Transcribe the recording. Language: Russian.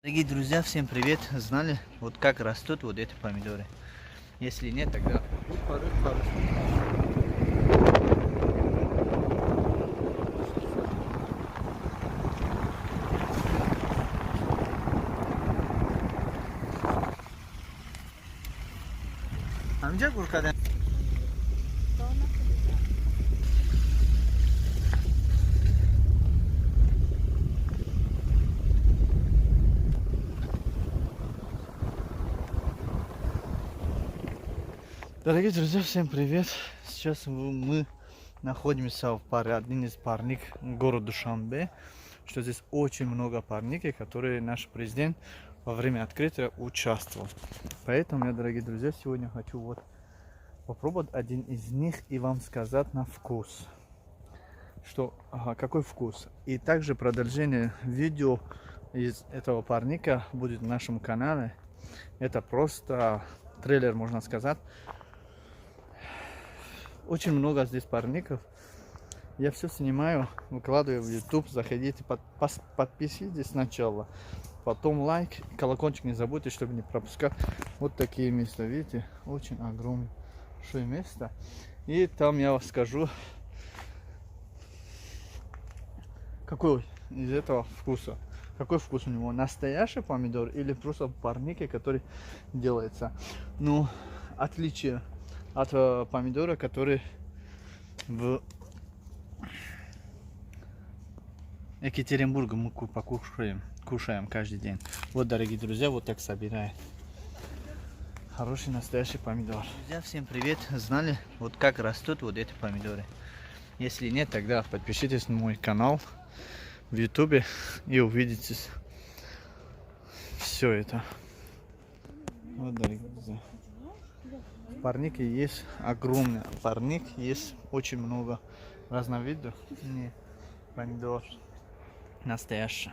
Дорогие друзья, всем привет! Знали, вот как растут вот эти помидоры? Если нет, тогда... Amca kurkadan. Дорогие друзья, всем привет! Сейчас мы находимся в один из парник города Душанбе, что здесь очень много парники, которые наш президент во время открытия участвовал. Поэтому я, дорогие друзья, сегодня хочу вот попробовать один из них и вам сказать на вкус, что какой вкус. И также продолжение видео из этого парника будет в нашем канале. Это просто трейлер, можно сказать. Очень много здесь парников. Я все снимаю, выкладываю в YouTube. Заходите, подписывайтесь сначала. Потом лайк, колокольчик не забудьте, чтобы не пропускать. Вот такие места, видите? Очень огромное место. И там я вам скажу, какой из этого вкуса. Какой вкус у него? Настоящий помидор или просто парники, который делается? Ну, отличие от помидора, который в Екатеринбурге мы кушаем каждый день. Вот, дорогие друзья, вот так собираю хороший настоящий помидор. Друзья, всем привет! Знали, вот как растут вот эти помидоры? Если нет, тогда подпишитесь на мой канал в YouTube и увидите все это. Вот, дорогие друзья. Парники есть огромный. Парник есть очень много разновидов. Не, помидор настоящий.